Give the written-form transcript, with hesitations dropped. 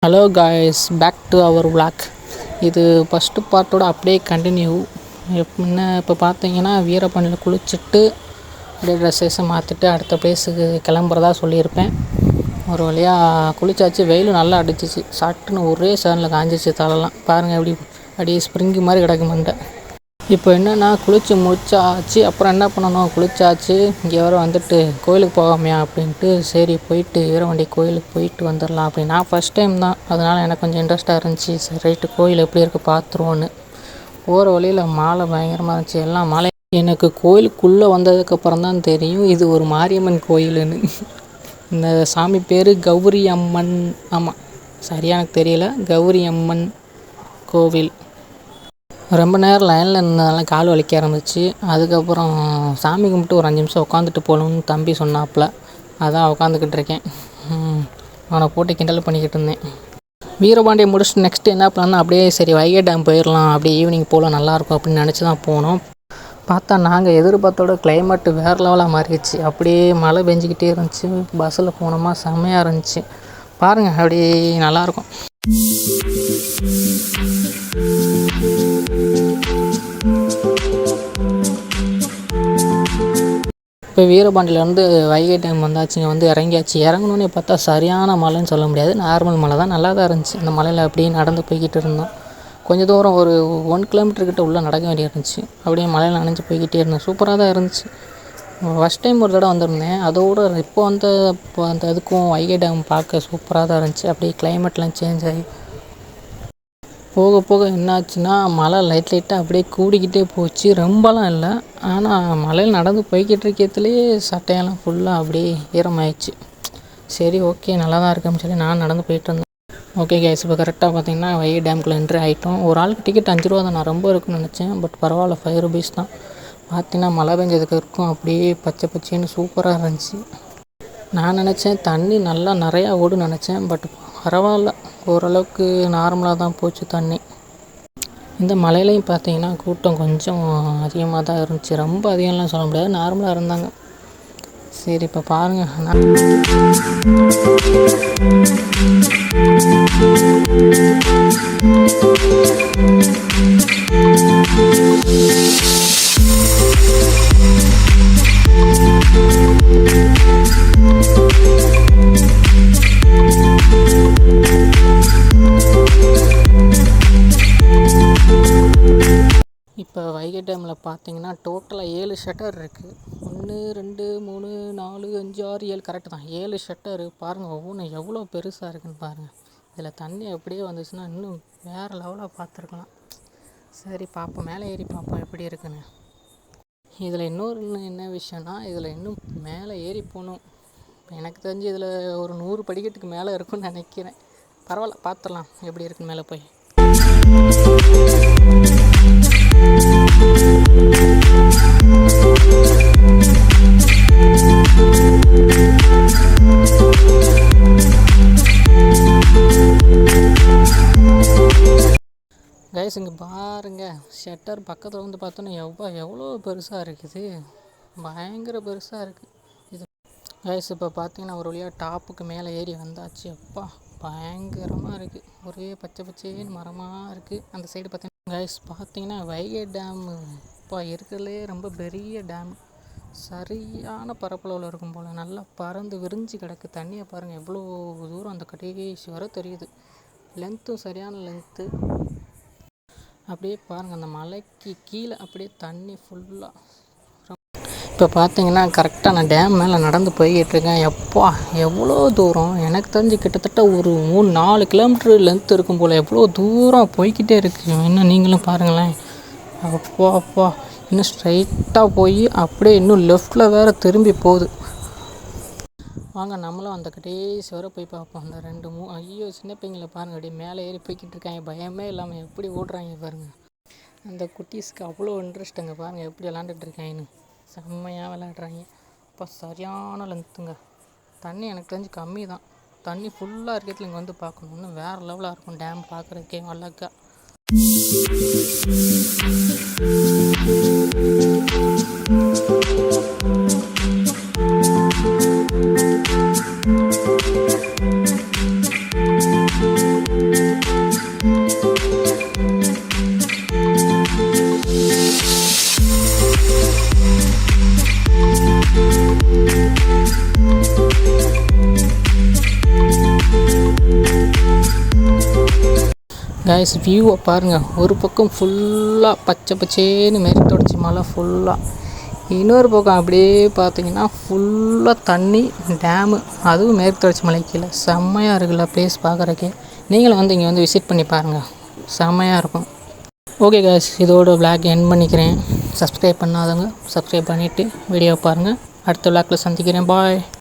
Hello guys, back to our vlog. இது first பார்ட்டோட அப்படியே கண்டினியூ. எப்படின்னா இப்போ பார்த்தீங்கன்னா வீரபாண்டியில் குளிச்சுட்டு அப்படியே ட்ரெஸ்ஸஸை மாற்றிட்டு அடுத்த பிளேஸுக்கு கிளம்புறதா சொல்லியிருப்பேன். ஒரு வழியாக குளிச்சாச்சு. வெயில் நல்லா அடிச்சிச்சு. சட்டுன்னு ஒரே சேரில் காஞ்சிச்சு தலைலாம். பாருங்கள் அப்படியே ஸ்ப்ரிங்கு மாதிரி கிடக்கு மண்டை. இப்போ என்னென்னா குளித்து முடிச்சாச்சு. அப்புறம் என்ன பண்ணணும், குளிச்சாச்சு. இங்கே வர வந்துட்டு கோயிலுக்கு போகாமையா அப்படின்ட்டு சரி போயிட்டு வீரபாண்டி கோயிலுக்கு போயிட்டு வந்துடலாம் அப்படின்னு. நான் ஃபஸ்ட் டைம் தான், அதனால் எனக்கு கொஞ்சம் இன்ட்ரெஸ்ட்டாக இருந்துச்சு. சரி ரைட்டு கோயில் எப்படி இருக்குது பார்த்துருவோன்னு. போகிற வழியில் மாலை பயங்கரமாக இருந்துச்சு. எல்லாம் மாலை. எனக்கு கோயிலுக்குள்ளே வந்ததுக்கப்புறம் தான் தெரியும் இது ஒரு மாரியம்மன் கோயிலுன்னு. இந்த சாமி பேர் கௌரி அம்மன். ஆமாம், சரியாக எனக்கு தெரியல. கௌரி அம்மன் கோவில். ரொம்ப நேரம் லைனில் இருந்ததுனால கால் வலிக்க ஆரம்பிச்சு. அதுக்கப்புறம் சாமி கும்பிட்டு ஒரு 5 நிமிஷம் உட்காந்துட்டு போகணுன்னு தம்பி சொன்னாப்புல. அதான் உட்காந்துக்கிட்டு இருக்கேன். அவனை போட்டு கிண்டல் பண்ணிக்கிட்டு இருந்தேன். வீரபாண்டியை முடிச்சுட்டு நெக்ஸ்ட்டு என்ன பண்ணலான்னா அப்படியே சரி வைகை டேம் போயிடலாம், அப்படியே ஈவினிங் போல் நல்லாயிருக்கும் அப்படின்னு நினச்சி தான் போனோம். பார்த்தா நாங்கள் எதிர்பார்த்தோட கிளைமேட்டு வேறு லெவலாக மாறிடுச்சு. அப்படியே மழை பெஞ்சிக்கிட்டே இருந்துச்சு. பஸ்ஸில் போனோமா செம்மையாக இருந்துச்சு. பாருங்கள் அப்படியே நல்லாயிருக்கும். இப்போ வீரபாண்டியிலேருந்து வைகை டேம் வந்தாச்சுங்க. வந்து இறங்கியாச்சு. இறங்கணுன்னே பார்த்தா சரியான மழைன்னு சொல்ல முடியாது, நார்மல் மழை தான். நல்லா தான் இருந்துச்சு. அந்த மலையில் அப்படியே நடந்து போய்கிட்டு இருந்தோம். கொஞ்சம் தூரம் ஒரு 1 கிலோமீட்டர்கிட்ட உள்ளே நடக்க வேண்டிய இருந்துச்சு. அப்படியே மலையில் நனைஞ்சு போய்கிட்டே இருந்தோம். சூப்பராக தான் இருந்துச்சு. ஃபஸ்ட் டைம் ஒரு தடவை வந்திருந்தேன். அதோடு இப்போ அந்த அதுக்கும் வைகை டேம் பார்க்க சூப்பராக தான் இருந்துச்சு. அப்படியே கிளைமேட்லாம் சேஞ்ச் ஆகி போக போக என்னாச்சுன்னா மழை லைட்டாக அப்படியே கூடிக்கிட்டே போச்சு. ரொம்பலாம் இல்லை, ஆனால் மலையில் நடந்து போய்கிட்டு இருக்கிறதுலேயே சட்டையெல்லாம் ஃபுல்லாக அப்படியே ஈரமாயிடுச்சு. சரி ஓகே நல்லா தான் இருக்குன்னு சொல்லி நான் நடந்து போயிட்டு இருந்தேன். ஓகே கேஸ், இப்போ கரெக்டாக பார்த்தீங்கன்னா வைகை டேம்குள்ளே என்ட்ரி ஆகிட்டோம். ஒரு ஆளுக்கு டிக்கெட் 5 ரூபா தான். நான் ரொம்ப இருக்குன்னு நினச்சேன், பட் பரவாயில்ல 5 rupees தான். பார்த்தீங்கன்னா மழை பெஞ்சதுக்கு இருக்கும் அப்படியே பச்சை பச்சைன்னு சூப்பராக இருந்துச்சு. நான் நினச்சேன் தண்ணி நல்லா நிறையா ஓடுன்னு நினச்சேன், பட் பரவாயில்ல, ஓரளவுக்கு நார்மலாக தான் போச்சு தண்ணி. இந்த மலையிலையும் பார்த்தீங்கன்னா கூட்டம் கொஞ்சம் அதிகமாக தான் இருந்துச்சு. ரொம்ப அதிகம்லாம் சொல்ல முடியாது, நார்மலாக இருந்தாங்க. சரி இப்போ பாருங்கள். இப்போ வைகை டேமில் பார்த்தீங்கன்னா டோட்டலாக 7 ஷட்டர் இருக்குது. 1 2 3 4 5 6 7 கரெக்டு தான், 7 ஷட்டரு. பாருங்கள் ஒவ்வொன்றும் எவ்வளோ பெருசாக இருக்குதுன்னு பாருங்கள். இதில் தண்ணி அப்படியே வந்துச்சுன்னா இன்னும் வேறு லெவலாக பார்த்துருக்கலாம். சரி பார்ப்போம், மேலே ஏறி பார்ப்போம் எப்படி இருக்குன்னு. இதில் என்ன விஷயம்னா, இதில் இன்னும் மேலே ஏறி போகணும். எனக்கு தெரிஞ்சு இதில் ஒரு 100 படிக்கட்டுக்கு மேலே இருக்குன்னு நினைக்கிறேன். பரவாயில்ல, பார்த்துடலாம் எப்படி இருக்குன்னு மேலே போய். கைஸ் இங்கே பாருங்கள், ஷட்டர் பக்கத்தில் வந்து பார்த்தோன்னா எவ்வளோ பெருசாக இருக்குது. பயங்கர பெருசாக இருக்குது இது. கைஸ் இப்போ பார்த்தீங்கன்னா ஒரு வழியாக டாப்புக்கு மேலே ஏறி வந்தாச்சு. அப்பா பயங்கரமாக இருக்குது. ஒரே பச்சை பச்சைன்னு மரமாக இருக்குது. அந்த சைடு பார்த்தீங்கன்னா கைஸ் பார்த்தீங்கன்னா வைகை டேம் இப்போ இருக்கிறதுலே ரொம்ப பெரிய டேம். சரியான பரப்பளவில் இருக்கும் போல். நல்லா பறந்து விரிஞ்சு கிடக்கு. தண்ணியை பாருங்கள் எவ்வளோ தூரம் அந்த கடைசி வர தெரியுது. லென்த்தும் சரியான லென்த்து. அப்படியே பாருங்கள் அந்த மலைக்கு கீழே அப்படியே தண்ணி ஃபுல்லாக. இப்போ பார்த்தீங்கன்னா கரெக்டாக நான் டேம் மேலே நடந்து போய்கிட்ருக்கேன். எப்பா எவ்வளோ தூரம், எனக்கு தெரிஞ்சு கிட்டத்தட்ட ஒரு 3-4 கிலோமீட்டர் லென்த் இருக்கும் போல். எவ்வளோ தூரம் போய்கிட்டே இருக்குது. இன்னும் நீங்களும் பாருங்களேன். அப்பா இன்னும் ஸ்ட்ரைட்டாக போய் அப்படியே இன்னும் லெஃப்டில் வேறு திரும்பி போகுது. வாங்க நம்மளும் அந்த கடைசி வரை போய் பார்ப்போம். அந்த 2 ஐயோ சின்ன பையங்களை பாருங்கள் அப்படியே மேலே ஏறி போய்கிட்டு இருக்காங்க. பயமே இல்லாமல் எப்படி ஓடுறாங்க பாருங்கள். அந்த குட்டீஸ்க்கு அவ்வளோ இன்ட்ரெஸ்ட்டுங்க. பாருங்கள் எப்படி விளாண்டுட்டு இருக்காங்கன்னு. செம்மையாக விளையாடுறாங்க. இப்போ சரியான லென்த்துங்க. தண்ணி எனக்கு தெரிஞ்சு கம்மி தான். தண்ணி ஃபுல்லாக இருக்கிறதுல இங்கே வந்து பார்க்கணும். இன்னும் வேறு லெவலாக இருக்கும் டேம் பார்க்குறதுக்கே அழகா. கைஸ் வியூவை பாருங்கள், ஒரு பக்கம் ஃபுல்லாக பச்சை பச்சேன்னு மேற்கு தொடர்ச்சி மலை ஃபுல்லாக, இன்னொரு பக்கம் அப்படியே பார்த்தீங்கன்னா ஃபுல்லாக தண்ணி டேமு, அதுவும் மேற்கு தொடர்ச்சி மலை கீழே. செம்மையாக இருக்குல்ல ப்ளேஸ் பார்க்குறக்கே. நீங்களும் வந்து இங்கே வந்து விசிட் பண்ணி பாருங்கள், செம்மையாக இருக்கும். ஓகே கைஸ், இதோட விளாக் எண்ட் பண்ணிக்கிறேன். சப்ஸ்கிரைப் பண்ணாதவங்க சப்ஸ்கிரைப் பண்ணிவிட்டு வீடியோ பாருங்கள். அடுத்த விளாக்கில் சந்திக்கிறேன். பாய்.